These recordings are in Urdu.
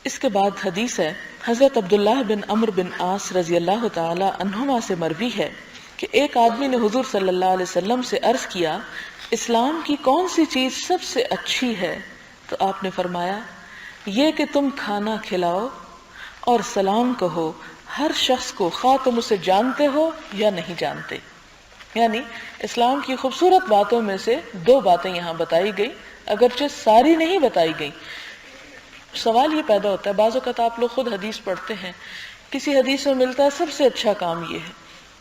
اس کے بعد حدیث ہے حضرت عبداللہ بن عمرو بن عاص رضی اللہ تعالی عنہما سے مروی ہے کہ ایک آدمی نے حضور صلی اللہ علیہ وسلم سے عرض کیا اسلام کی کون سی چیز سب سے اچھی ہے؟ تو آپ نے فرمایا یہ کہ تم کھانا کھلاؤ اور سلام کہو ہر شخص کو، خواہ تم اسے جانتے ہو یا نہیں جانتے۔ یعنی اسلام کی خوبصورت باتوں میں سے 2 باتیں یہاں بتائی گئی، اگرچہ ساری نہیں بتائی گئی۔ سوال یہ پیدا ہوتا ہے، بعض اوقات آپ لوگ خود حدیث پڑھتے ہیں، کسی حدیث میں ملتا ہے سب سے اچھا کام یہ ہے،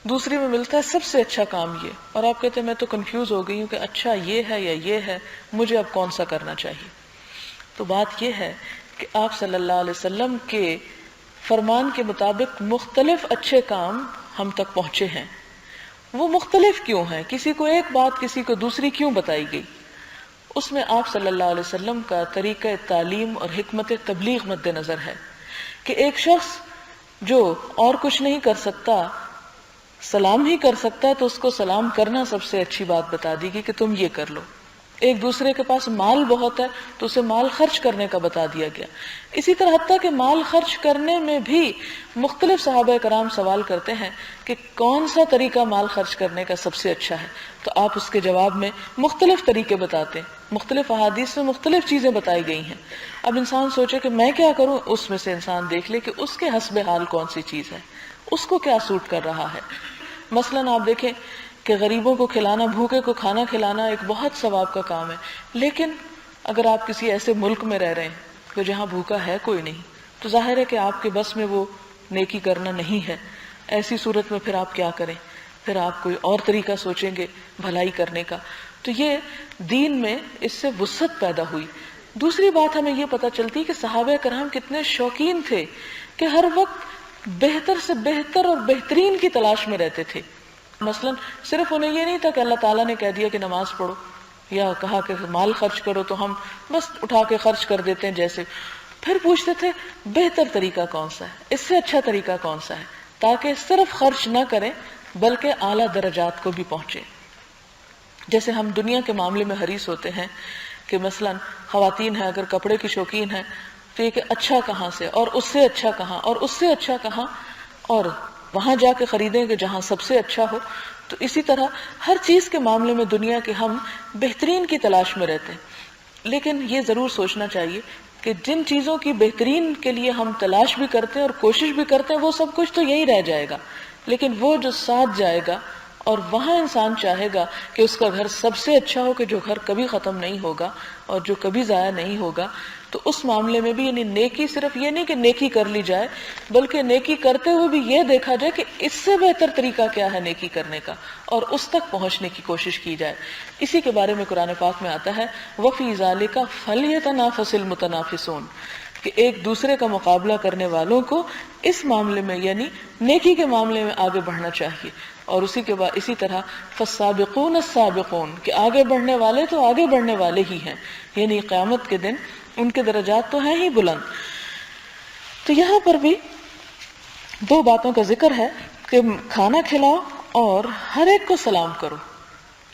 دوسری میں ملتا ہے سب سے اچھا کام یہ، اور آپ کہتے ہیں میں تو کنفیوز ہو گئی ہوں کہ اچھا یہ ہے یا یہ ہے، مجھے اب کون سا کرنا چاہیے۔ تو بات یہ ہے کہ آپ صلی اللہ علیہ وسلم کے فرمان کے مطابق مختلف اچھے کام ہم تک پہنچے ہیں۔ وہ مختلف کیوں ہیں؟ کسی کو ایک بات کسی کو دوسری کیوں بتائی گئی؟ اس میں آپ صلی اللہ علیہ وسلم کا طریقہ تعلیم اور حکمت تبلیغ مد نظر ہے کہ ایک شخص جو اور کچھ نہیں کر سکتا، سلام ہی کر سکتا ہے، تو اس کو سلام کرنا سب سے اچھی بات بتا دی گئی کہ تم یہ کر لو۔ ایک دوسرے کے پاس مال بہت ہے تو اسے مال خرچ کرنے کا بتا دیا گیا۔ اسی طرح حتیٰ کہ مال خرچ کرنے میں بھی مختلف صحابہ کرام سوال کرتے ہیں کہ کون سا طریقہ مال خرچ کرنے کا سب سے اچھا ہے، تو آپ اس کے جواب میں مختلف طریقے بتاتے ہیں۔ مختلف احادیث میں مختلف چیزیں بتائی گئی ہیں۔ اب انسان سوچے کہ میں کیا کروں، اس میں سے انسان دیکھ لے کہ اس کے حسب حال کون سی چیز ہے، اس کو کیا سوٹ کر رہا ہے۔ مثلاً آپ دیکھیں کہ غریبوں کو کھلانا، بھوکے کو کھانا کھلانا ایک بہت ثواب کا کام ہے، لیکن اگر آپ کسی ایسے ملک میں رہ رہے ہیں کہ جہاں بھوکا ہے کوئی نہیں، تو ظاہر ہے کہ آپ کے بس میں وہ نیکی کرنا نہیں ہے۔ ایسی صورت میں پھر آپ کیا کریں؟ پھر آپ کوئی اور طریقہ سوچیں گے بھلائی کرنے کا۔ تو یہ دین میں اس سے وسعت پیدا ہوئی۔ دوسری بات ہمیں یہ پتہ چلتی کہ صحابہ کرام کتنے شوقین تھے کہ ہر وقت بہتر سے بہتر اور بہترین کی تلاش میں رہتے تھے۔ مثلا صرف انہیں یہ نہیں تھا کہ اللہ تعالیٰ نے کہہ دیا کہ نماز پڑھو یا کہا کہ مال خرچ کرو تو ہم بس اٹھا کے خرچ کر دیتے ہیں جیسے، پھر پوچھتے تھے بہتر طریقہ کون سا ہے، اس سے اچھا طریقہ کون سا ہے، تاکہ صرف خرچ نہ کریں بلکہ اعلیٰ درجات کو بھی پہنچے۔ جیسے ہم دنیا کے معاملے میں حریص ہوتے ہیں کہ مثلا خواتین ہیں، اگر کپڑے کی شوقین ہیں تو یہ کہ اچھا کہاں سے، اور اس سے اچھا کہاں، اور اس سے اچھا کہاں، اور وہاں جا کے خریدیں کہ جہاں سب سے اچھا ہو۔ تو اسی طرح ہر چیز کے معاملے میں دنیا کے ہم بہترین کی تلاش میں رہتے ہیں، لیکن یہ ضرور سوچنا چاہیے کہ جن چیزوں کی بہترین کے لیے ہم تلاش بھی کرتے ہیں اور کوشش بھی کرتے ہیں وہ سب کچھ تو یہی رہ جائے گا، لیکن وہ جو ساتھ جائے گا اور وہاں انسان چاہے گا کہ اس کا گھر سب سے اچھا ہو، کہ جو گھر کبھی ختم نہیں ہوگا اور جو کبھی ضائع نہیں ہوگا، تو اس معاملے میں بھی یعنی نیکی صرف یہ نہیں کہ نیکی کر لی جائے، بلکہ نیکی کرتے ہوئے بھی یہ دیکھا جائے کہ اس سے بہتر طریقہ کیا ہے نیکی کرنے کا، اور اس تک پہنچنے کی کوشش کی جائے۔ اسی کے بارے میں قرآن پاک میں آتا ہے وَفِي ذَلِكَ فَلْيَتَنَافَسِ الْمُتَنَافِسُونَ، کہ ایک دوسرے کا مقابلہ کرنے والوں کو اس معاملے میں یعنی نیکی کے معاملے میں آگے بڑھنا چاہیے۔ اور اسی کے بعد اسی طرح فَالسَّابِقُونَ السَّابِقُونَ، کہ آگے بڑھنے والے تو آگے بڑھنے والے ہی ہیں، یعنی قیامت کے دن ان کے درجات تو ہیں ہی بلند۔ تو یہاں پر بھی 2 باتوں کا ذکر ہے کہ کھانا کھلاؤ اور ہر ایک کو سلام کرو،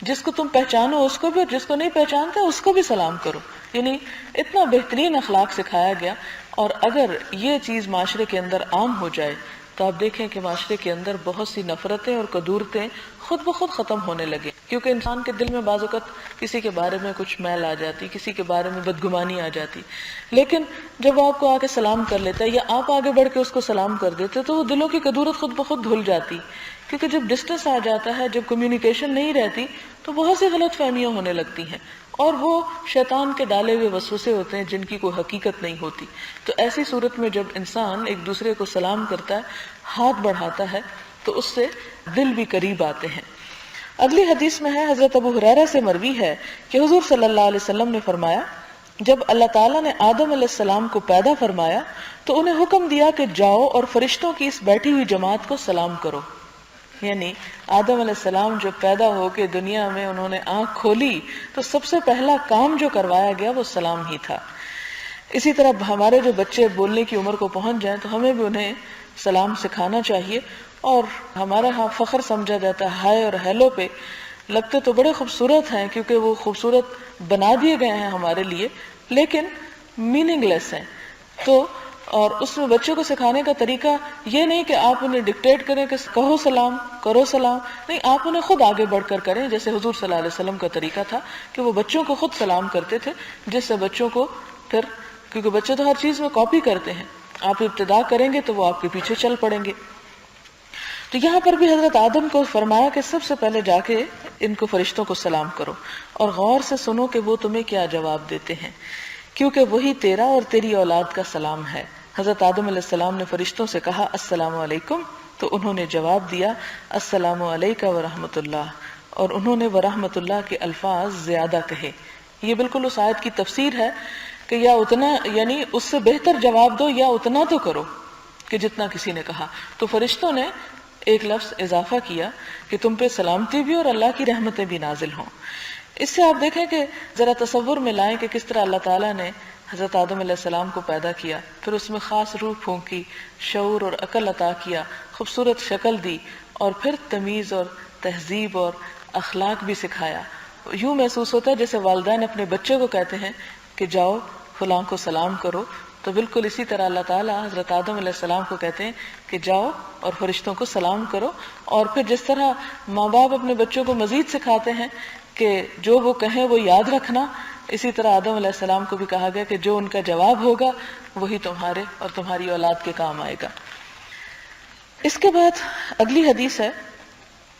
جس کو تم پہچانو اس کو بھی، اور جس کو نہیں پہچانتے اس کو بھی سلام کرو۔ یعنی اتنا بہترین اخلاق سکھایا گیا، اور اگر یہ چیز معاشرے کے اندر عام ہو جائے تو آپ دیکھیں کہ معاشرے کے اندر بہت سی نفرتیں اور کدورتیں خود بخود ختم ہونے لگے، کیونکہ انسان کے دل میں بعض اوقات کسی کے بارے میں کچھ میل آ جاتی، کسی کے بارے میں بدگمانی آ جاتی، لیکن جب وہ آپ کو آ کے سلام کر لیتا ہے یا آپ آگے بڑھ کے اس کو سلام کر دیتے تو وہ دلوں کی کدورت خود بخود دھل جاتی، کیونکہ جب ڈسٹنس آ جاتا ہے، جب کمیونیکیشن نہیں رہتی تو بہت سی غلط فہمیاں ہونے لگتی ہیں، اور وہ شیطان کے ڈالے ہوئے وسوسے ہوتے ہیں جن کی کوئی حقیقت نہیں ہوتی۔ تو ایسی صورت میں جب انسان ایک دوسرے کو سلام کرتا ہے، ہاتھ بڑھاتا ہے، تو اس سے دل بھی قریب آتے ہیں۔ اگلی حدیث میں ہے، حضرت ابو ہریرہ سے مروی ہے کہ حضور صلی اللہ علیہ وسلم نے فرمایا جب اللہ تعالیٰ نے آدم علیہ السلام کو پیدا فرمایا تو انہیں حکم دیا کہ جاؤ اور فرشتوں کی اس بیٹھی ہوئی جماعت کو سلام کرو۔ یعنی آدم علیہ السلام جب پیدا ہو کے دنیا میں انہوں نے آنکھ کھولی تو سب سے پہلا کام جو کروایا گیا وہ سلام ہی تھا۔ اسی طرح ہمارے جو بچے بولنے کی عمر کو پہنچ جائیں تو ہمیں بھی انہیں سلام سکھانا چاہیے، اور ہمارا ہاں فخر سمجھا جاتا ہے ہائے اور ہیلو پہ، لگتے تو بڑے خوبصورت ہیں کیونکہ وہ خوبصورت بنا دیے گئے ہیں ہمارے لیے، لیکن میننگ لیس ہیں۔ تو اور اس میں بچوں کو سکھانے کا طریقہ یہ نہیں کہ آپ انہیں ڈکٹیٹ کریں کہ کہو سلام کرو سلام، نہیں، آپ انہیں خود آگے بڑھ کر کریں، جیسے حضور صلی اللہ علیہ وسلم کا طریقہ تھا کہ وہ بچوں کو خود سلام کرتے تھے، جس سے بچوں کو پھر، کیونکہ بچے تو ہر چیز میں کاپی کرتے ہیں، آپ ابتدا کریں گے تو وہ آپ کے پیچھے چل پڑیں گے۔ تو یہاں پر بھی حضرت آدم کو فرمایا کہ سب سے پہلے جا کے ان کو فرشتوں کو سلام کرو اور غور سے سنو کہ وہ تمہیں کیا جواب دیتے ہیں، کیونکہ وہی تیرا اور تیری اولاد کا سلام ہے۔ حضرت آدم علیہ السلام نے فرشتوں سے کہا السلام علیکم، تو انہوں نے جواب دیا السلام علیکم ورحمۃ اللہ، اور انہوں نے ورحمۃ اللہ کے الفاظ زیادہ کہے۔ یہ بالکل اس آیت کی تفسیر ہے کہ یا اتنا، یعنی اس سے بہتر جواب دو یا اتنا تو کرو کہ جتنا کسی نے کہا۔ تو فرشتوں نے ایک لفظ اضافہ کیا کہ تم پہ سلامتی بھی اور اللہ کی رحمتیں بھی نازل ہوں۔ اس سے آپ دیکھیں کہ ذرا تصور میں لائیں کہ کس طرح اللہ تعالیٰ نے حضرت آدم علیہ السلام کو پیدا کیا، پھر اس میں خاص روح پھونکی، شعور اور عقل عطا کیا، خوبصورت شکل دی، اور پھر تمیز اور تہذیب اور اخلاق بھی سکھایا۔ یوں محسوس ہوتا ہے جیسے والدین اپنے بچے کو کہتے ہیں کہ جاؤ فلاں کو سلام کرو، تو بالکل اسی طرح اللہ تعالیٰ حضرت آدم علیہ السلام کو کہتے ہیں کہ جاؤ اور فرشتوں کو سلام کرو۔ اور پھر جس طرح ماں باپ اپنے بچوں کو مزید سکھاتے ہیں کہ جو وہ کہیں وہ یاد رکھنا، اسی طرح آدم علیہ السلام کو بھی کہا گیا کہ جو ان کا جواب ہوگا وہی تمہارے اور تمہاری اولاد کے کام آئے گا۔ اس کے بعد اگلی حدیث ہے،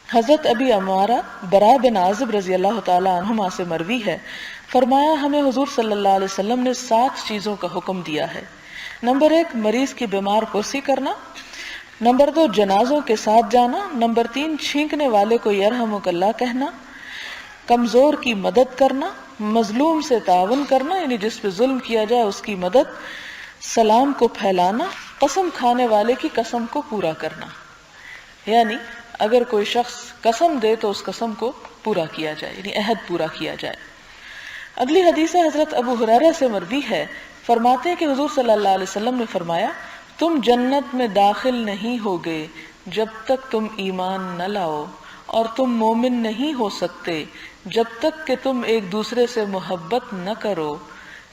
حضرت ابی عمارہ براء بن عازب رضی اللہ تعالی عنہما سے مروی ہے، فرمایا ہمیں حضور صلی اللہ علیہ وسلم نے 7 چیزوں کا حکم دیا ہے۔ نمبر 1 مریض کی بیمار پرسی کرنا، نمبر 2 جنازوں کے ساتھ جانا، نمبر 3 چھینکنے والے کو یرحمک اللہ کہنا، کمزور کی مدد کرنا، مظلوم سے تعاون کرنا یعنی جس پہ ظلم کیا جائے اس کی مدد، سلام کو پھیلانا، قسم کھانے والے کی قسم کو پورا کرنا، یعنی اگر کوئی شخص قسم دے تو اس قسم کو پورا کیا جائے، یعنی عہد پورا کیا جائے۔ اگلی حدیث حضرت ابو ہریرہ سے مروی ہے، فرماتے ہیں کہ حضور صلی اللہ علیہ وسلم نے فرمایا تم جنت میں داخل نہیں ہوگے جب تک تم ایمان نہ لاؤ، اور تم مومن نہیں ہو سکتے جب تک کہ تم ایک دوسرے سے محبت نہ کرو۔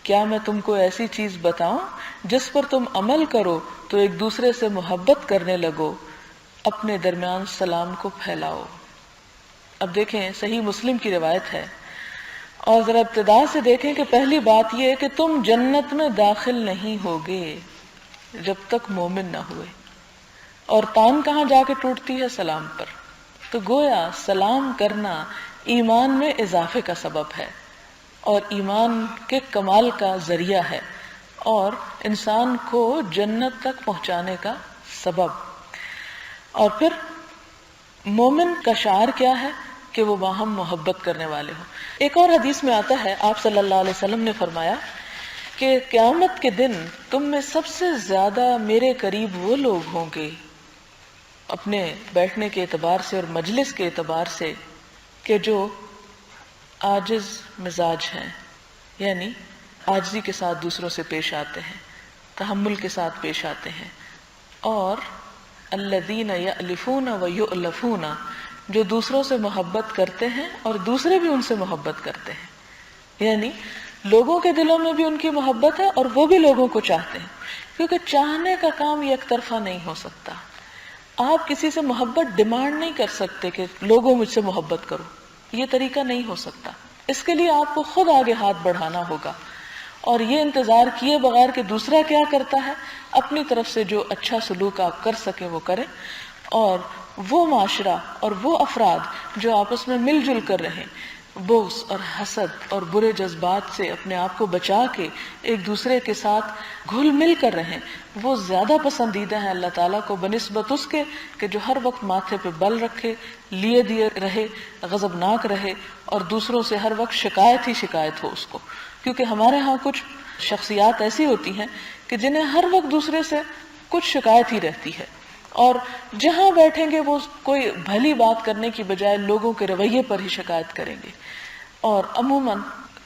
کیا میں تم کو ایسی چیز بتاؤں جس پر تم عمل کرو تو ایک دوسرے سے محبت کرنے لگو؟ اپنے درمیان سلام کو پھیلاؤ۔ اب دیکھیں صحیح مسلم کی روایت ہے، اور ذرا ابتدا سے دیکھیں کہ پہلی بات یہ ہے کہ تم جنت میں داخل نہیں ہوگے جب تک مومن نہ ہوئے، اور تان کہاں جا کے ٹوٹتی ہے؟ سلام پر۔ تو گویا سلام کرنا ایمان میں اضافے کا سبب ہے اور ایمان کے کمال کا ذریعہ ہے اور انسان کو جنت تک پہنچانے کا سبب۔ اور پھر مومن کا شعار کیا ہے کہ وہ باہم محبت کرنے والے ہوں۔ ایک اور حدیث میں آتا ہے، آپ صلی اللہ علیہ وسلم نے فرمایا کہ قیامت کے دن تم میں سب سے زیادہ میرے قریب وہ لوگ ہوں گے اپنے بیٹھنے کے اعتبار سے اور مجلس کے اعتبار سے کہ جو عاجز مزاج ہیں، یعنی عاجزی کے ساتھ دوسروں سے پیش آتے ہیں، تحمل کے ساتھ پیش آتے ہیں، اور الذین یألفون ویؤلفون، جو دوسروں سے محبت کرتے ہیں اور دوسرے بھی ان سے محبت کرتے ہیں، یعنی لوگوں کے دلوں میں بھی ان کی محبت ہے اور وہ بھی لوگوں کو چاہتے ہیں، کیونکہ چاہنے کا کام یک طرفہ نہیں ہو سکتا۔ آپ کسی سے محبت ڈیمانڈ نہیں کر سکتے کہ لوگوں مجھ سے محبت کرو، یہ طریقہ نہیں ہو سکتا۔ اس کے لیے آپ کو خود آگے ہاتھ بڑھانا ہوگا، اور یہ انتظار کیے بغیر کہ دوسرا کیا کرتا ہے، اپنی طرف سے جو اچھا سلوک آپ کر سکیں وہ کریں، اور وہ معاشرہ اور وہ افراد جو آپس میں مل جل کر رہیں، بغض اور حسد اور برے جذبات سے اپنے آپ کو بچا کے ایک دوسرے کے ساتھ گھل مل کر رہیں، وہ زیادہ پسندیدہ ہیں اللہ تعالیٰ کو بنسبت اس کے کہ جو ہر وقت ماتھے پہ بل رکھے، لیے دیے رہے، غضبناک رہے اور دوسروں سے ہر وقت شکایت ہی شکایت ہو اس کو۔ کیونکہ ہمارے ہاں کچھ شخصیات ایسی ہوتی ہیں کہ جنہیں ہر وقت دوسرے سے کچھ شکایت ہی رہتی ہے، اور جہاں بیٹھیں گے وہ کوئی بھلی بات کرنے کی بجائے لوگوں کے رویے پر ہی شکایت کریں گے۔ اور عموماً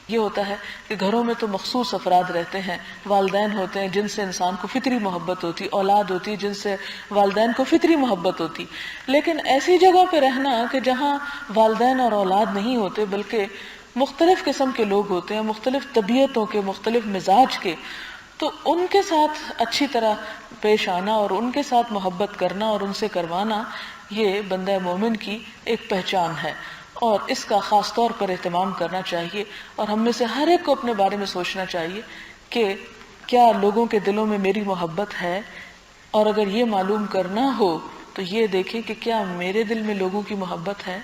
یہ ہوتا ہے کہ گھروں میں تو مخصوص افراد رہتے ہیں، والدین ہوتے ہیں جن سے انسان کو فطری محبت ہوتی، اولاد ہوتی ہے جن سے والدین کو فطری محبت ہوتی، لیکن ایسی جگہ پہ رہنا کہ جہاں والدین اور اولاد نہیں ہوتے بلکہ مختلف قسم کے لوگ ہوتے ہیں، مختلف طبیعتوں کے، مختلف مزاج کے، تو ان کے ساتھ اچھی طرح پیش آنا اور ان کے ساتھ محبت کرنا اور ان سے کروانا، یہ بندہ مومن کی ایک پہچان ہے، اور اس کا خاص طور پر اہتمام کرنا چاہیے. اور ہم میں سے ہر ایک کو اپنے بارے میں سوچنا چاہیے کہ کیا لوگوں کے دلوں میں میری محبت ہے، اور اگر یہ معلوم کرنا ہو تو یہ دیکھیں کہ کیا میرے دل میں لوگوں کی محبت ہے.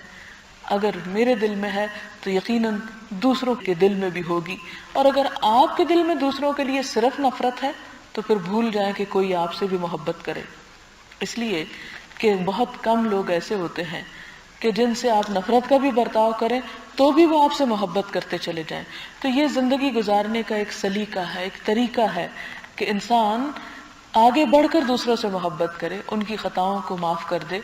اگر میرے دل میں ہے تو یقیناً دوسروں کے دل میں بھی ہوگی، اور اگر آپ کے دل میں دوسروں کے لیے صرف نفرت ہے تو پھر بھول جائیں کہ کوئی آپ سے بھی محبت کرے. اس لیے کہ بہت کم لوگ ایسے ہوتے ہیں کہ جن سے آپ نفرت کا بھی برتاؤ کریں تو بھی وہ آپ سے محبت کرتے چلے جائیں. تو یہ زندگی گزارنے کا ایک سلیقہ ہے، ایک طریقہ ہے کہ انسان آگے بڑھ کر دوسروں سے محبت کرے، ان کی خطاؤں کو معاف کر دے.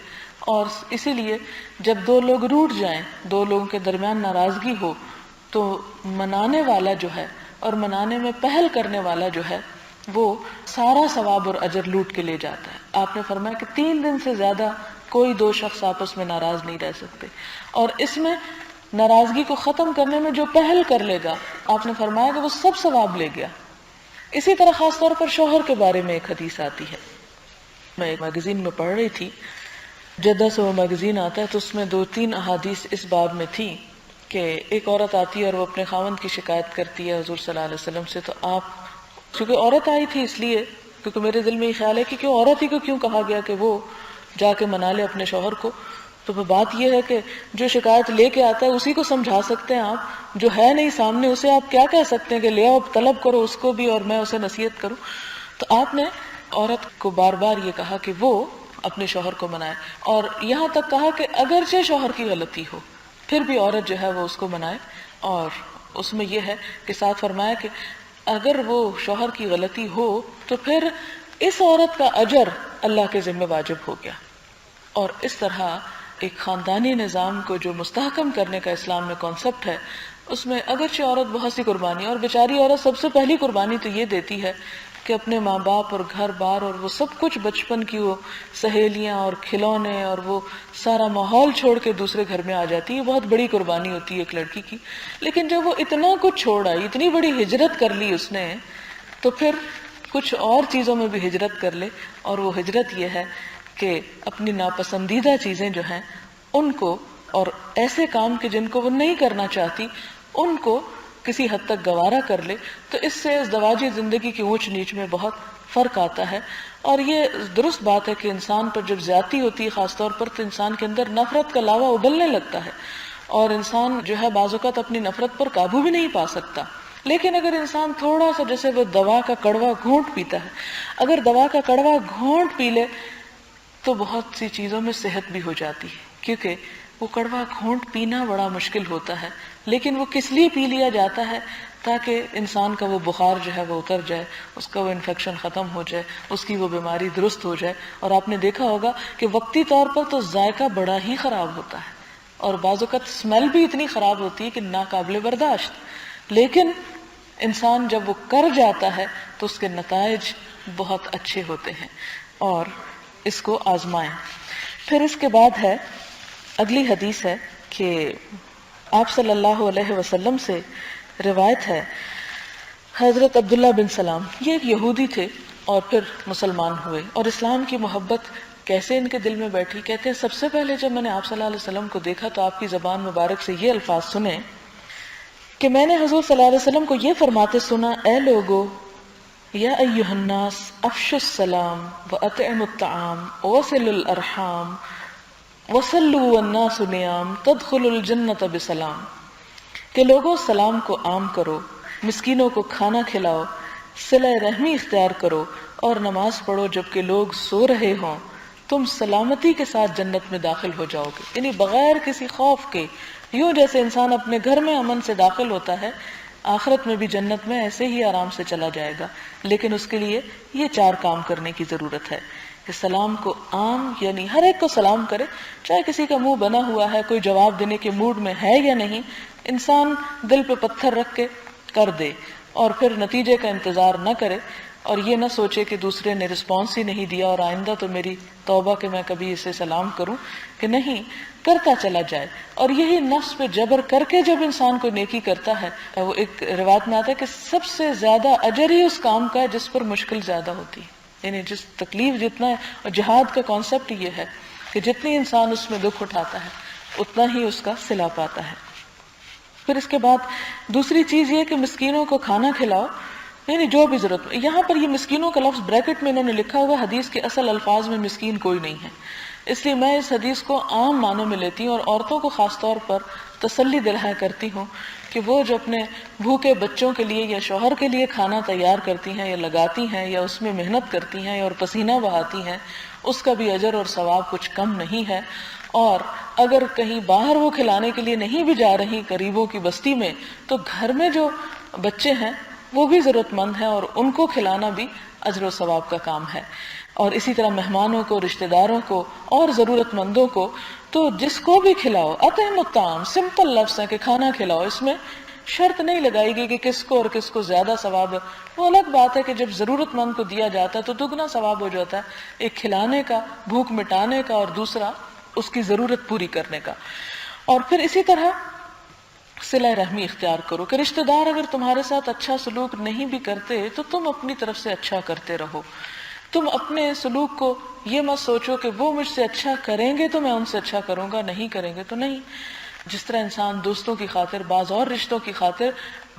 اور اسی لیے جب دو لوگ روٹھ جائیں، دو لوگوں کے درمیان ناراضگی ہو، تو منانے والا جو ہے اور منانے میں پہل کرنے والا جو ہے وہ سارا ثواب اور اجر لوٹ کے لے جاتا ہے. آپ نے فرمایا کہ 3 دن سے زیادہ کوئی دو شخص آپس میں ناراض نہیں رہ سکتے، اور اس میں ناراضگی کو ختم کرنے میں جو پہل کر لے گا، آپ نے فرمایا کہ وہ سب ثواب لے گیا. اسی طرح خاص طور پر شوہر کے بارے میں ایک حدیث آتی ہے. میں ایک میگزین میں پڑھ رہی تھی، جدہ سے وہ میگزین آتا ہے، تو اس میں 2-3 احادیث اس باب میں تھی کہ ایک عورت آتی ہے اور وہ اپنے خاوند کی شکایت کرتی ہے حضور صلی اللہ علیہ وسلم سے. تو آپ، چونکہ عورت آئی تھی اس لیے، کیونکہ میرے دل میں یہ خیال ہے کہ کیوں عورت ہی کو کیوں کہا گیا کہ وہ جا کے منا لے اپنے شوہر کو. تو بات یہ ہے کہ جو شکایت لے کے آتا ہے اسی کو سمجھا سکتے ہیں آپ، جو ہے نہیں سامنے اسے آپ کیا کہہ سکتے ہیں کہ لے آؤ، طلب کرو اس کو بھی اور میں اسے نصیحت کروں. تو آپ نے عورت کو بار بار یہ کہا کہ وہ اپنے شوہر کو منائے، اور یہاں تک کہا کہ اگرچہ شوہر کی غلطی ہو پھر بھی عورت جو ہے وہ اس کو منائے. اور اس میں یہ ہے کہ ساتھ فرمایا کہ اگر وہ شوہر کی غلطی ہو تو پھر اس عورت کا اجر اللہ کے ذمہ واجب ہو گیا. اور اس طرح ایک خاندانی نظام کو جو مستحکم کرنے کا اسلام میں کانسیپٹ ہے، اس میں اگرچہ عورت بہت سی قربانی، اور بیچاری عورت سب سے پہلی قربانی تو یہ دیتی ہے کہ اپنے ماں باپ اور گھر بار اور وہ سب کچھ، بچپن کی وہ سہیلیاں اور کھلونے اور وہ سارا ماحول چھوڑ کے دوسرے گھر میں آ جاتی ہے. یہ بہت بڑی قربانی ہوتی ہے ایک لڑکی کی. لیکن جب وہ اتنا کچھ چھوڑ آئی، اتنی بڑی ہجرت کر لی اس نے، تو پھر کچھ اور چیزوں میں بھی ہجرت کر لے. اور وہ ہجرت یہ ہے کہ اپنی ناپسندیدہ چیزیں جو ہیں ان کو، اور ایسے کام کے جن کو وہ نہیں کرنا چاہتی ان کو کسی حد تک گوارا کر لے. تو اس سے ازدواجی زندگی کی اونچ نیچ میں بہت فرق آتا ہے. اور یہ درست بات ہے کہ انسان پر جب زیادتی ہوتی ہے خاص طور پر، تو انسان کے اندر نفرت کا لاوا ابلنے لگتا ہے، اور انسان جو ہے بعض اوقات اپنی نفرت پر قابو بھی نہیں پا سکتا. لیکن اگر انسان تھوڑا سا، جیسے وہ دوا کا کڑوا گھونٹ پیتا ہے، اگر دوا کا کڑوا گھونٹ پی لے تو بہت سی چیزوں میں صحت بھی ہو جاتی ہے. کیونکہ وہ کڑوا گھونٹ پینا بڑا مشکل ہوتا ہے، لیکن وہ کس لیے پی لیا جاتا ہے؟ تاکہ انسان کا وہ بخار جو ہے وہ اتر جائے، اس کا وہ انفیکشن ختم ہو جائے، اس کی وہ بیماری درست ہو جائے. اور آپ نے دیکھا ہوگا کہ وقتی طور پر تو ذائقہ بڑا ہی خراب ہوتا ہے، اور بعض اوقات اسمیل بھی اتنی خراب ہوتی ہے کہ ناقابل برداشت. لیکن انسان جب وہ کر جاتا ہے تو اس کے نتائج بہت اچھے ہوتے ہیں. اور اس کو آزمائیں. پھر اس کے بعد ہے اگلی حدیث ہے کہ آپ صلی اللہ علیہ وسلم سے روایت ہے، حضرت عبداللہ بن سلام، یہ ایک یہودی تھے اور پھر مسلمان ہوئے. اور اسلام کی محبت کیسے ان کے دل میں بیٹھی؟ کہتے ہیں سب سے پہلے جب میں نے آپ صلی اللہ علیہ وسلم کو دیکھا تو آپ کی زبان مبارک سے یہ الفاظ سنے کہ میں نے حضور صلی اللہ علیہ وسلم کو یہ فرماتے سنا، اے لوگو، یا ایہا الناس افشوا السلام واطعموا الطعام وصلوا الارحام وصلوا والناس نیام تدخلوا الجنۃ بسلام. کہ لوگوں سلام کو عام کرو، مسکینوں کو کھانا کھلاؤ، صلہ رحمی اختیار کرو اور نماز پڑھو جبکہ لوگ سو رہے ہوں، تم سلامتی کے ساتھ جنت میں داخل ہو جاؤ گے. یعنی بغیر کسی خوف کے، یوں جیسے انسان اپنے گھر میں امن سے داخل ہوتا ہے، آخرت میں بھی جنت میں ایسے ہی آرام سے چلا جائے گا. لیکن اس کے لیے یہ 4 کام کرنے کی ضرورت ہے کہ سلام کو عام، یعنی ہر ایک کو سلام کرے، چاہے کسی کا منہ بنا ہوا ہے، کوئی جواب دینے کے موڈ میں ہے یا نہیں، انسان دل پہ پتھر رکھ کے کر دے، اور پھر نتیجے کا انتظار نہ کرے، اور یہ نہ سوچے کہ دوسرے نے رسپانس ہی نہیں دیا اور آئندہ تو میری توبہ کہ میں کبھی اسے سلام کروں، کہ نہیں، کرتا چلا جائے. اور یہی نفس پہ جبر کر کے جب انسان کو نیکی کرتا ہے، وہ ایک روایت میں آتا ہے کہ سب سے زیادہ اجر ہی اس کام کا ہے جس پر مشکل زیادہ ہوتی ہے، یعنی جس تکلیف جتنا ہے. اور جہاد کا کانسیپٹ یہ ہے کہ جتنی انسان اس میں دکھ اٹھاتا ہے اتنا ہی اس کا صلہ پاتا ہے. پھر اس کے بعد دوسری چیز یہ کہ مسکینوں کو کھانا کھلاؤ، یعنی جو بھی ضرورت. یہاں پر یہ مسکینوں کا لفظ بریکٹ میں انہوں نے لکھا ہوا، حدیث کے اصل الفاظ میں مسکین کوئی نہیں ہے، اس لیے میں اس حدیث کو عام معنوں میں لیتی ہوں اور عورتوں کو خاص طور پر تسلی دلایا کرتی ہوں کہ وہ جو اپنے بھوکے بچوں کے لیے یا شوہر کے لیے کھانا تیار کرتی ہیں یا لگاتی ہیں یا اس میں محنت کرتی ہیں اور پسینہ بہاتی ہیں، اس کا بھی اجر اور ثواب کچھ کم نہیں ہے. اور اگر کہیں باہر وہ کھلانے کے لیے نہیں بھی جا رہی قریبوں کی بستی میں، تو گھر میں جو بچے ہیں وہ بھی ضرورت مند ہیں اور ان کو کھلانا بھی اجر و ثواب کا کام ہے. اور اسی طرح مہمانوں کو، رشتہ داروں کو اور ضرورت مندوں کو، تو جس کو بھی کھلاؤ. اطعموا الطعام سمپل لفظ ہے کہ کھانا کھلاؤ، اس میں شرط نہیں لگائی گئی کہ کس کو اور کس کو زیادہ ثواب ہے. وہ الگ بات ہے کہ جب ضرورت مند کو دیا جاتا ہے تو دگنا ثواب ہو جاتا ہے، ایک کھلانے کا، بھوک مٹانے کا، اور دوسرا اس کی ضرورت پوری کرنے کا. اور پھر اسی طرح صلہ رحمی اختیار کرو کہ رشتہ دار اگر تمہارے ساتھ اچھا سلوک نہیں بھی کرتے تو تم اپنی طرف سے اچھا کرتے رہو. تم اپنے سلوک کو یہ مت سوچو کہ وہ مجھ سے اچھا کریں گے تو میں ان سے اچھا کروں گا، نہیں کریں گے تو نہیں. جس طرح انسان دوستوں کی خاطر، بعض اور رشتوں کی خاطر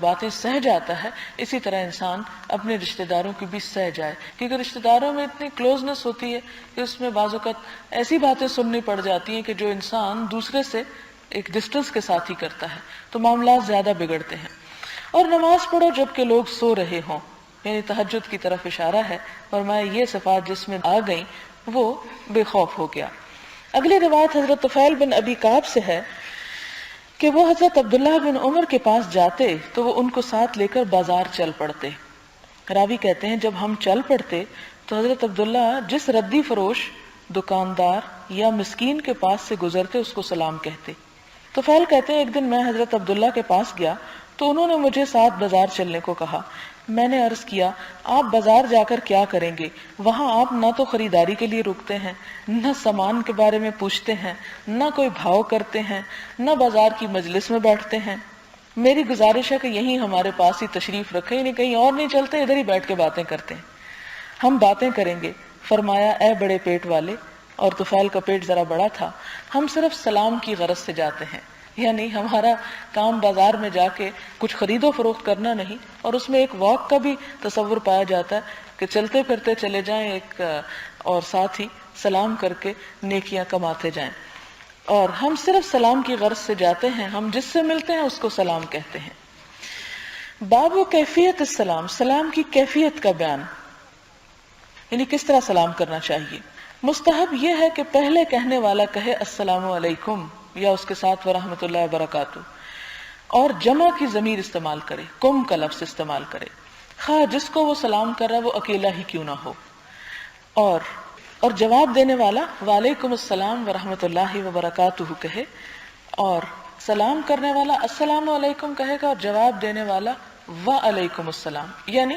باتیں سہ جاتا ہے، اسی طرح انسان اپنے رشتہ داروں کی بھی سہ جائے، کیونکہ رشتہ داروں میں اتنی کلوزنس ہوتی ہے کہ اس میں بعض اوقات ایسی باتیں سننی پڑ جاتی ہیں کہ جو انسان دوسرے سے ایک ڈسٹنس کے ساتھ ہی کرتا ہے، تو معاملات زیادہ بگڑتے ہیں. اور نماز پڑھو جب کہ لوگ سو رہے ہوں، یعنی تہجد کی طرف اشارہ ہے. اور میں یہ صفات جس میں آ گئیں وہ بے خوف ہو گیا. اگلی روایت حضرت طفیل بن ابی کعب سے ہے کہ وہ حضرت عبداللہ بن عمر کے پاس جاتے تو وہ ان کو ساتھ لے کر بازار چل پڑتے. راوی کہتے ہیں جب ہم چل پڑتے تو حضرت عبداللہ جس ردی فروش، دکاندار یا مسکین کے پاس سے گزرتے اس کو سلام کہتے. طفیل کہتے ہیں ایک دن میں حضرت عبداللہ کے پاس گیا تو انہوں نے مجھے ساتھ بازار چلنے کو کہا. میں نے عرض کیا آپ بازار جا کر کیا کریں گے؟ وہاں آپ نہ تو خریداری کے لیے رکتے ہیں، نہ سامان کے بارے میں پوچھتے ہیں، نہ کوئی بھاؤ کرتے ہیں، نہ بازار کی مجلس میں بیٹھتے ہیں. میری گزارش ہے کہ یہیں ہمارے پاس ہی تشریف رکھیں، یعنی کہیں اور نہیں چلتے، ادھر ہی بیٹھ کے باتیں کرتے ہیں، ہم باتیں کریں گے. فرمایا اے بڑے پیٹ والے، اور طفیل کا پیٹ ذرا بڑا تھا، ہم صرف سلام کی غرض سے جاتے ہیں، یعنی ہمارا کام بازار میں جا کے کچھ خرید و فروخت کرنا نہیں. اور اس میں ایک واک کا بھی تصور پایا جاتا ہے کہ چلتے پھرتے چلے جائیں ایک، اور ساتھ ہی سلام کر کے نیکیاں کماتے جائیں. اور ہم صرف سلام کی غرض سے جاتے ہیں، ہم جس سے ملتے ہیں اس کو سلام کہتے ہیں. باب و کیفیت السلام، سلام کی کیفیت کا بیان، یعنی کس طرح سلام کرنا چاہیے. مستحب یہ ہے کہ پہلے کہنے والا کہے السلام علیکم یا اس کے ساتھ ورحمۃ اللہ وبرکاتہ، اور جمع کی ضمیر استعمال کرے، کم کا لفظ استعمال کرے، خواہ جس کو وہ سلام کر رہا ہے وہ اکیلا ہی کیوں نہ ہو. اور جواب دینے والا وعلیکم السلام ورحمۃ اللہ وبرکاتہ کہے، اور سلام کرنے والا السلام علیکم کہے گا، اور جواب دینے والا وعلیکم السلام، یعنی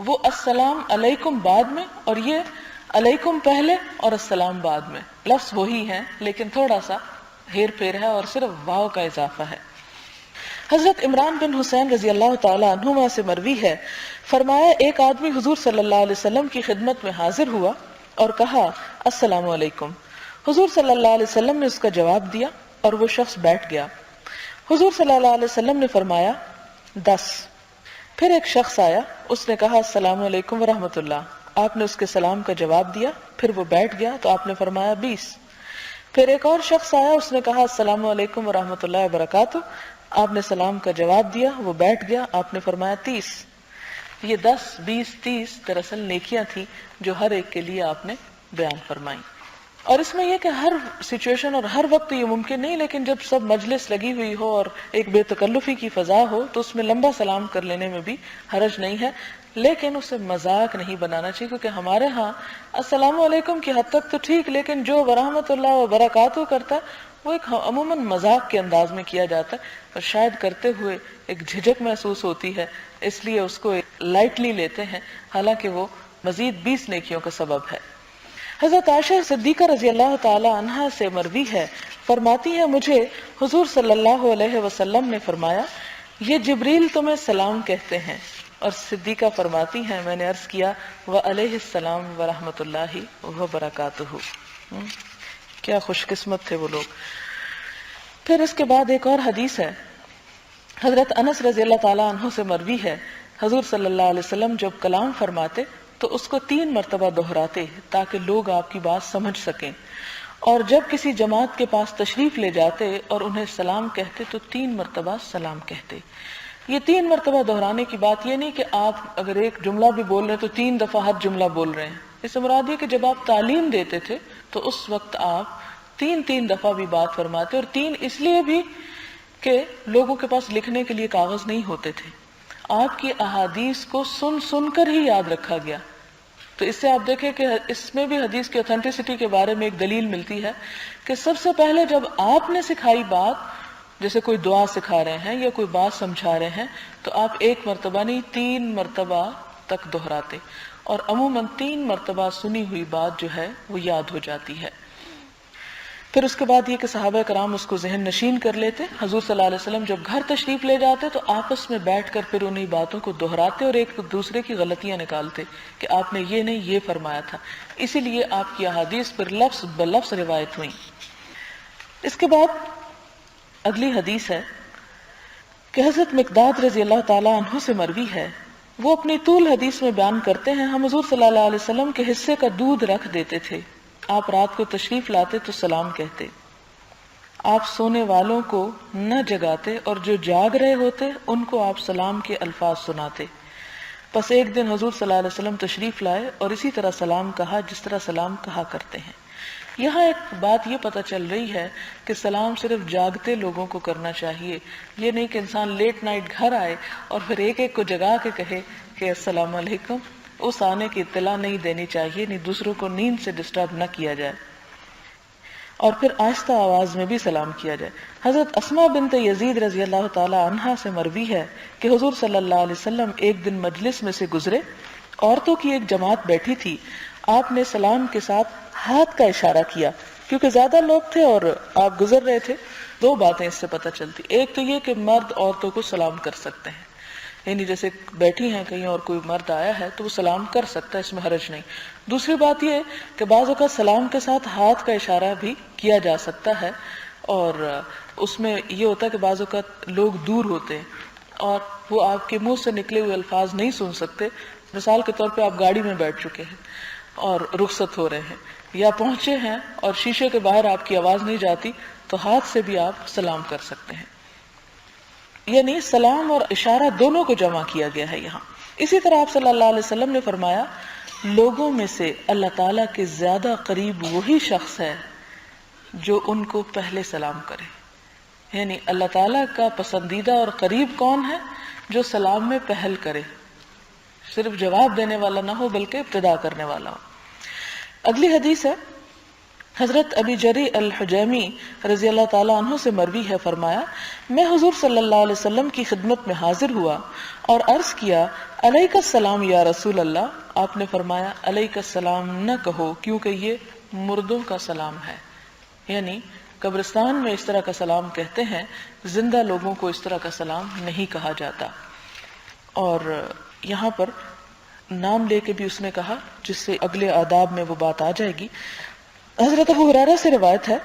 وہ السلام علیکم بعد میں اور یہ علیکم پہلے اور السلام بعد میں. لفظ وہی ہیں لیکن تھوڑا سا ہیر پھیر ہے اور صرف واو کا اضافہ ہے. حضرت عمران بن حسین رضی اللہ تعالی عنہما سے مروی ہے، فرمایا ایک آدمی حضور صلی اللہ علیہ وسلم کی خدمت میں حاضر ہوا اور کہا السلام علیکم. حضور صلی اللہ علیہ وسلم نے اس کا جواب دیا اور وہ شخص بیٹھ گیا. حضور صلی اللہ علیہ وسلم نے فرمایا 10. پھر ایک شخص آیا، اس نے کہا السلام علیکم ورحمۃ اللہ. آپ نے اس کے سلام کا جواب دیا، پھر وہ بیٹھ گیا تو آپ نے فرمایا 20. پھر ایک اور شخص آیا، اس نے کہا السلام علیکم ورحمۃ اللہ وبرکاتہ. آپ نے سلام کا جواب دیا، وہ بیٹھ گیا، آپ نے فرمایا 30. یہ 10 20 30 دراصل نیکیاں تھیں جو ہر ایک کے لیے آپ نے بیان فرمائی. اور اس میں یہ کہ ہر سچویشن اور ہر وقت یہ ممکن نہیں، لیکن جب سب مجلس لگی ہوئی ہو اور ایک بے تکلفی کی فضا ہو تو اس میں لمبا سلام کر لینے میں بھی حرج نہیں ہے، لیکن اسے مذاق نہیں بنانا چاہیے. کیونکہ ہمارے ہاں السلام علیکم کی حد تک تو ٹھیک، لیکن جو ورحمۃ اللہ وبرکاتہ کرتا ہے وہ ایک عموماً مذاق کے انداز میں کیا جاتا ہے، اور شاید کرتے ہوئے ایک جھجک محسوس ہوتی ہے، اس لیے اس کو لائٹلی لیتے ہیں، حالانکہ وہ مزید 20 نیکیوں کا سبب ہے. حضرت عائشہ صدیقہ رضی اللہ تعالی عنہا سے مروی ہے، فرماتی ہیں مجھے حضور صلی اللہ علیہ وسلم نے فرمایا یہ جبریل تمہیں سلام کہتے ہیں، اور صدیقہ فرماتی ہیں میں نے عرض کیا وعلیہ السلام ورحمۃ اللہ وبرکاتہ۔ کیا خوش قسمت تھے وہ لوگ۔ پھر اس کے بعد ایک اور حدیث ہے، حضرت انس رضی اللہ تعالیٰ عنہ سے مروی ہے، حضور صلی اللہ علیہ وسلم جب کلام فرماتے تو اس کو 3 مرتبہ دہراتے تاکہ لوگ آپ کی بات سمجھ سکیں، اور جب کسی جماعت کے پاس تشریف لے جاتے اور انہیں سلام کہتے تو 3 مرتبہ سلام کہتے۔ یہ 3 مرتبہ دہرانے کی بات یہ نہیں کہ آپ اگر ایک جملہ بھی بول رہے ہیں تو 3 دفعہ ہر جملہ بول رہے ہیں، اس سے مراد یہ کہ جب آپ تعلیم دیتے تھے تو اس وقت آپ 3 دفعہ بھی بات فرماتے، اور 3 اس لیے بھی کہ لوگوں کے پاس لکھنے کے لیے کاغذ نہیں ہوتے تھے، آپ کی احادیث کو سن سن کر ہی یاد رکھا گیا۔ تو اس سے آپ دیکھیں کہ اس میں بھی حدیث کی اوتھینٹسٹی کے بارے میں ایک دلیل ملتی ہے کہ سب سے پہلے جب آپ نے سکھائی بات، جیسے کوئی دعا سکھا رہے ہیں یا کوئی بات سمجھا رہے ہیں، تو آپ 1 مرتبہ نہیں 3 مرتبہ تک دہراتے، اور عموماً 3 مرتبہ سنی ہوئی بات جو ہے وہ یاد ہو جاتی ہے۔ پھر اس کے بعد یہ کہ صحابہ کرام اس کو ذہن نشین کر لیتے، حضور صلی اللہ علیہ وسلم جب گھر تشریف لے جاتے تو آپس میں بیٹھ کر پھر انہیں باتوں کو دہراتے اور ایک دوسرے کی غلطیاں نکالتے کہ آپ نے یہ نہیں یہ فرمایا تھا، اسی لیے آپ کی احادیث پر لفظ بلفظ روایت ہوئی۔ اس کے بعد اگلی حدیث ہے کہ حضرت مقداد رضی اللہ تعالیٰ عنہ سے مروی ہے، وہ اپنی طول حدیث میں بیان کرتے ہیں ہم حضور صلی اللہ علیہ وسلم کے حصے کا دودھ رکھ دیتے تھے، آپ رات کو تشریف لاتے تو سلام کہتے، آپ سونے والوں کو نہ جگاتے اور جو جاگ رہے ہوتے ان کو آپ سلام کے الفاظ سناتے۔ پس ایک دن حضور صلی اللہ علیہ وسلم تشریف لائے اور اسی طرح سلام کہا جس طرح سلام کہا کرتے ہیں۔ یہاں ایک بات یہ پتہ چل رہی ہے کہ سلام صرف جاگتے لوگوں کو کرنا چاہیے، یہ نہیں کہ انسان لیٹ نائٹ گھر آئے اور پھر ایک ایک کو جگا کے کہے کہ السلام علیکم، اس آنے کی اطلاع نہیں دینی چاہیے، نہیں دوسروں کو نیند سے ڈسٹرب نہ کیا جائے، اور پھر آہستہ آواز میں بھی سلام کیا جائے۔ حضرت اسماء بنت یزید رضی اللہ تعالی عنہا سے مروی ہے کہ حضور صلی اللہ علیہ وسلم ایک دن مجلس میں سے گزرے، عورتوں کی ایک جماعت بیٹھی تھی، آپ نے سلام کے ساتھ ہاتھ کا اشارہ کیا، کیونکہ زیادہ لوگ تھے اور آپ گزر رہے تھے۔ 2 باتیں اس سے پتہ چلتی، ایک تو یہ کہ مرد عورتوں کو سلام کر سکتے ہیں، یعنی جیسے بیٹھی ہیں کہیں اور کوئی مرد آیا ہے تو وہ سلام کر سکتا ہے، اس میں حرج نہیں۔ دوسری بات یہ کہ بعض اوقات سلام کے ساتھ ہاتھ کا اشارہ بھی کیا جا سکتا ہے، اور اس میں یہ ہوتا ہے کہ بعض اوقات لوگ دور ہوتے ہیں اور وہ آپ کے منہ سے نکلے ہوئے الفاظ نہیں سن سکتے، مثال کے طور پہ آپ گاڑی میں بیٹھ چکے ہیں اور رخصت ہو رہے ہیں یا پہنچے ہیں اور شیشے کے باہر آپ کی آواز نہیں جاتی تو ہاتھ سے بھی آپ سلام کر سکتے ہیں، یعنی سلام اور اشارہ دونوں کو جمع کیا گیا ہے یہاں۔ اسی طرح آپ صلی اللہ علیہ وسلم نے فرمایا لوگوں میں سے اللہ تعالیٰ کے زیادہ قریب وہی شخص ہے جو ان کو پہلے سلام کرے، یعنی اللہ تعالیٰ کا پسندیدہ اور قریب کون ہے؟ جو سلام میں پہل کرے، صرف جواب دینے والا نہ ہو بلکہ ابتدا کرنے والا ہو۔ اگلی حدیث ہے حضرت ابی جری الحجیمی رضی اللہ تعالیٰ عنہ سے مروی ہے، فرمایا میں حضور صلی اللہ علیہ وسلم کی خدمت میں حاضر ہوا اور عرض کیا علیک السلام یا رسول اللہ، آپ نے فرمایا علیک السلام نہ کہو کیونکہ یہ مردوں کا سلام ہے، یعنی قبرستان میں اس طرح کا سلام کہتے ہیں، زندہ لوگوں کو اس طرح کا سلام نہیں کہا جاتا۔ اور یہاں پر نام لے کے بھی اس نے کہا جس سے اگلے آداب میں وہ بات آ جائے گی۔ حضرت ابو ہریرہ سے روایت ہے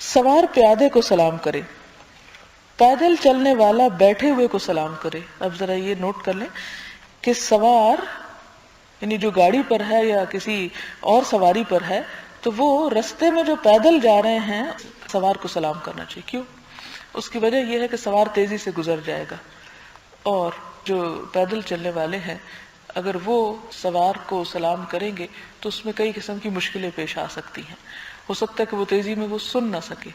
سوار پیادے کو سلام کرے، پیدل چلنے والا بیٹھے ہوئے کو سلام کرے۔ اب ذرا یہ نوٹ کر لیں کہ سوار یعنی جو گاڑی پر ہے یا کسی اور سواری پر ہے تو وہ رستے میں جو پیدل جا رہے ہیں سوار کو سلام کرنا چاہیے۔ کیوں؟ اس کی وجہ یہ ہے کہ سوار تیزی سے گزر جائے گا، اور جو پیدل چلنے والے ہیں اگر وہ سوار کو سلام کریں گے تو اس میں کئی قسم کی مشکلیں پیش آ سکتی ہیں، ہو سکتا ہے کہ وہ تیزی میں وہ سن نہ سکے،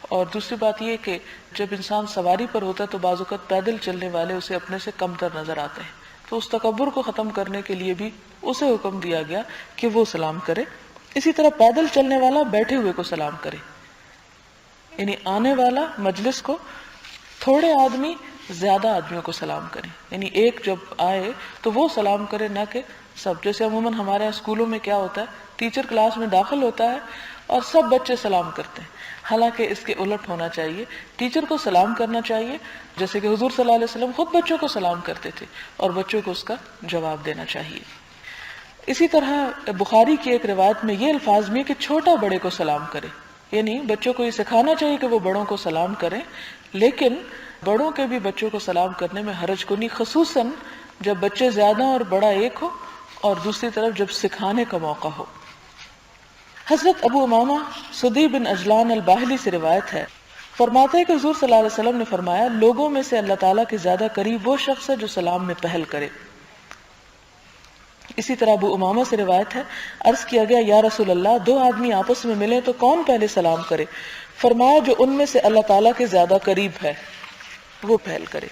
اور دوسری بات یہ کہ جب انسان سواری پر ہوتا ہے تو بعض اوقات پیدل چلنے والے اسے اپنے سے کم تر نظر آتے ہیں، تو اس تکبر کو ختم کرنے کے لیے بھی اسے حکم دیا گیا کہ وہ سلام کرے۔ اسی طرح پیدل چلنے والا بیٹھے ہوئے کو سلام کرے، یعنی آنے والا مجلس کو، تھوڑے آدمی زیادہ آدمیوں کو سلام کریں، یعنی ایک جب آئے تو وہ سلام کرے، نہ کہ سب. جیسے عموماً ہمارے یہاں اسکولوں میں کیا ہوتا ہے، ٹیچر کلاس میں داخل ہوتا ہے اور سب بچے سلام کرتے ہیں، حالانکہ اس کے الٹ ہونا چاہیے. ٹیچر کو سلام کرنا چاہیے، جیسے کہ حضور صلی اللہ علیہ وسلم خود بچوں کو سلام کرتے تھے، اور بچوں کو اس کا جواب دینا چاہیے. اسی طرح بخاری کی ایک روایت میں یہ الفاظ بھی کہ چھوٹا بڑے کو سلام کرے، یعنی بچوں کو یہ سکھانا چاہیے کہ وہ بڑوں کو سلام کریں، لیکن بڑوں کے بھی بچوں کو سلام کرنے میں حرج کو نہیں، خصوصاً جب بچے زیادہ اور بڑا ایک ہو، اور دوسری طرف جب سکھانے کا موقع ہو. حضرت ابو امامہ سدی بن اجلان الباہلی سے روایت ہے، فرماتے ہیں کہ حضور صلی اللہ علیہ وسلم نے فرمایا، لوگوں میں سے اللہ تعالیٰ کے زیادہ قریب وہ شخص ہے جو سلام میں پہل کرے. اسی طرح ابو امامہ سے روایت ہے، عرض کیا گیا یا رسول اللہ، دو آدمی آپس میں ملے تو کون پہلے سلام کرے؟ فرمایا جو ان میں سے اللہ تعالیٰ کے زیادہ قریب ہے وہ پہل کرے.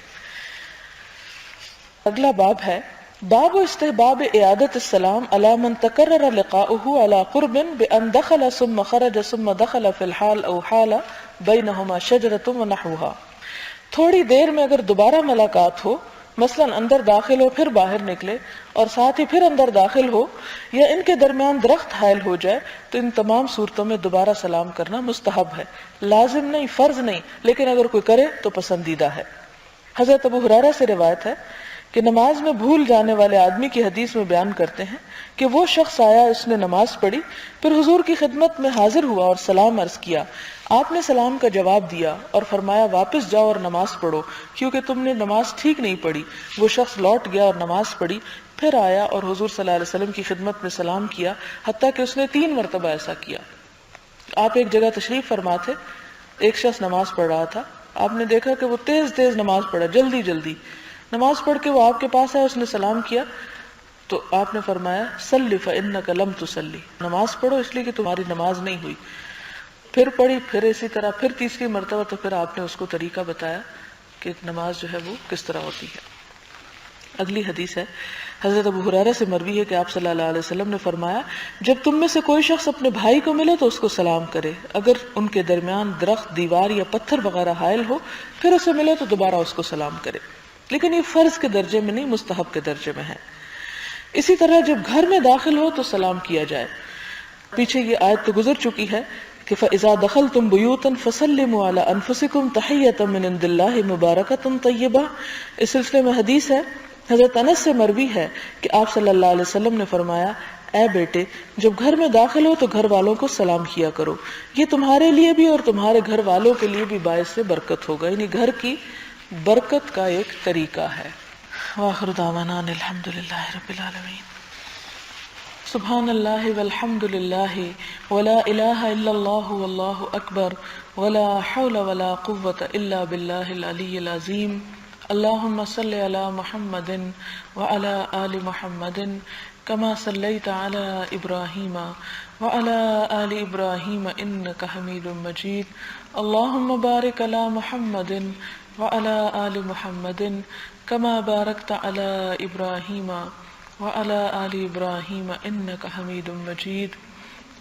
اگلا باب ہے باب استحباب اعادت السلام علی من تکرر لقاؤه علی قرب بان دخل ثم خرج ثم دخل فی الحال او حال بینہما شجرۃ ونحوها. تھوڑی دیر میں اگر دوبارہ ملاقات ہو، مثلا اندر داخل ہو پھر باہر نکلے، اور ساتھ ہی پھر اندر داخل ہو، یا ان کے درمیان درخت حائل ہو جائے، تو ان تمام صورتوں میں دوبارہ سلام کرنا مستحب ہے، لازم نہیں، فرض نہیں، لیکن اگر کوئی کرے تو پسندیدہ ہے. حضرت ابو ہریرہ سے روایت ہے کہ نماز میں بھول جانے والے آدمی کی حدیث میں بیان کرتے ہیں کہ وہ شخص آیا، اس نے نماز پڑھی، پھر حضور کی خدمت میں حاضر ہوا اور سلام عرض کیا. آپ نے سلام کا جواب دیا اور فرمایا واپس جاؤ اور نماز پڑھو، کیونکہ تم نے نماز ٹھیک نہیں پڑھی. وہ شخص لوٹ گیا اور نماز پڑھی، پھر آیا اور حضور صلی اللہ علیہ وسلم کی خدمت میں سلام کیا، حتیٰ کہ اس نے 3 مرتبہ ایسا کیا. آپ ایک جگہ تشریف فرما تھے، ایک شخص نماز پڑھ رہا تھا، آپ نے دیکھا کہ وہ تیز تیز نماز پڑھا، جلدی جلدی نماز پڑھ کے وہ آپ کے پاس آیا، اس نے سلام کیا، تو آپ نے فرمایا صلی فإنک لم تصلی، نماز پڑھو اس لیے کہ تمہاری نماز نہیں ہوئی. پھر پڑھی، پھر اسی طرح، پھر تیسری مرتبہ، تو پھر آپ نے اس کو طریقہ بتایا کہ نماز جو ہے وہ کس طرح ہوتی ہے. اگلی حدیث ہے، حضرت ابو ہریرہ سے مروی ہے کہ آپ صلی اللہ علیہ وسلم نے فرمایا جب تم میں سے کوئی شخص اپنے بھائی کو ملے تو اس کو سلام کرے، اگر ان کے درمیان درخت، دیوار یا پتھر وغیرہ حائل ہو، پھر اسے ملے تو دوبارہ اس کو سلام کرے. لیکن یہ فرض کے درجے میں نہیں، مستحب کے درجے میں ہے. اسی طرح جب گھر میں داخل ہو تو سلام کیا جائے. پیچھے یہ آیت تو گزر چکی ہے کہ فَإِذَا دَخَلْتُمْ بُيُوتًا فَسَلِّمُوا عَلَىٰ أَنفُسِكُمْ تَحِيَّةً مِّنْ عِندِ اللَّهِ مُبَارَكَةً طَيِّبَةً. اس سلسلے میں حدیث ہے، حضرت انس سے مروی ہے کہ آپ صلی اللہ علیہ وسلم نے فرمایا اے بیٹے، جب گھر میں داخل ہو تو گھر والوں کو سلام کیا کرو، یہ تمہارے لیے بھی اور تمہارے گھر والوں کے لیے بھی باعث سے برکت ہوگا، یعنی گھر کی برکت کا ایک طریقہ ہے. وآخر دعوانا الحمد للہ رب العالمین. سبحان اللہ والحمد للہ ولا الہ الا اللہ واللہ اکبر ولا حول ولا قوة الا باللہ العلی العظیم. اللہم صلی علی محمد وعلی آل محمد کما صلیت علی ابراہیم وعلی آل ابراہیم انک حمید مجید. اللہم بارک علی محمد وعلى آل محمد كما باركت على إبراهيم وعلى آل إبراهيم إنك حميد مجيد.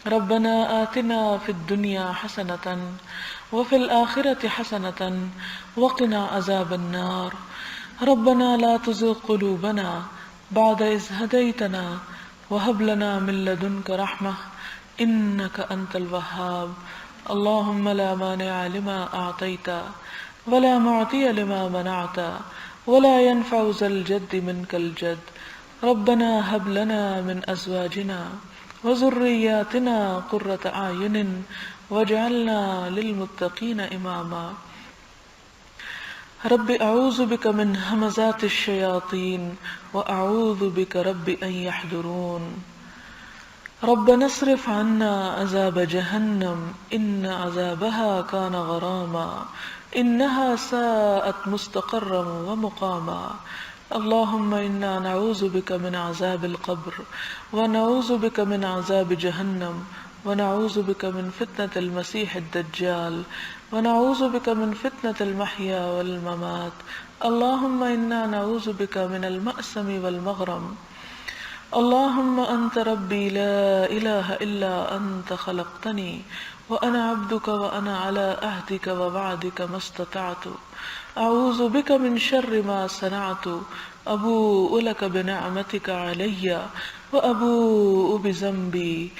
ربنا آتنا في الدنيا حسنة وفي الآخرة حسنة وقنا عذاب النار. ربنا لا تزغ قلوبنا بعد إذ هديتنا وهب لنا من لدنك رحمة إنك أنت الوهاب. اللهم لا مانع لما أعطيت ولا معطي لما منعت ولا ينفع ذا الجد منك الجد. ربنا هب لنا من أزواجنا وذرياتنا قرة أعين واجعلنا للمتقين إماما. رب أعوذ بك من همزات الشياطين وأعوذ بك رب أن يحضرون. ربنا اصرف عنا عذاب جهنم إن عذابها كان غراما إنها ساءت مستقرا ومقاما. اللهم إنا نعوذ بك من عذاب القبر ونعوذ بك من عذاب جهنم ونعوذ بك من فتنة المسيح الدجال ونعوذ بك من فتنة المحيا والممات. اللهم إنا نعوذ بك من المأسم والمغرم. اللهم أنت ربي لا إله إلا أنت خلقتني وأنا عبدك وأنا على عهدك ووعدك ما استطعت. أعوذ بك من شر ما صنعت أبوء لك بنعمتك علي وأبوء بذنبي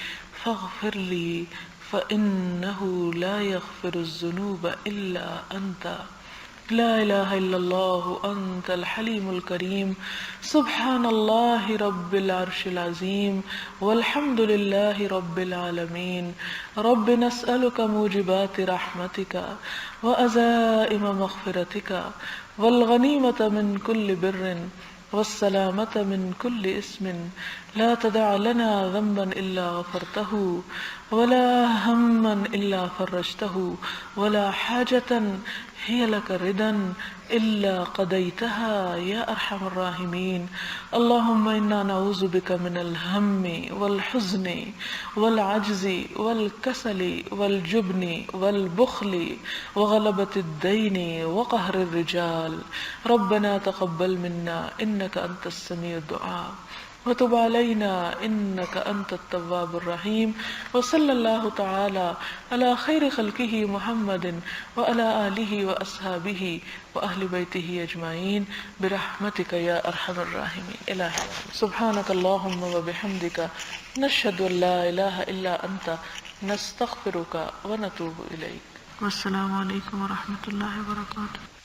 فاغفر لي فإنه لا يغفر الذنوب إلا أنت لا إله إلا الله أنت الحليم الكريم سبحان الله رب العرش العظيم والحمد لله رب العالمين رب نسألك موجبات رحمتك وأزائم مغفرتك والغنيمة من كل بر والسلامة من كل اسم لا تدع لنا ذنبا إلا غفرته ولا هما إلا فرجته ولا حاجة هي لك ردا إلا قضيتها يا أرحم الراحمين اللهم إنا نعوذ بك من الهم والحزن والعجز والكسل والجبن والبخل وغلبة الدين وقهر الرجال ربنا تقبل منا إنك أنت السميع الدعاء وتب علينا إنك أنت التواب الرحيم وصلى الله تعالى على خير خلقه محمد وعلى آله وأصحابه وأهل بيته أجمعين برحمتك يا أرحم الراحمين إلهي سبحانك اللهم وبحمدك نشهد أن لا إله إلا أنت نستغفرك ونتوب إليك والسلام عليكم ورحمة الله وبركاته.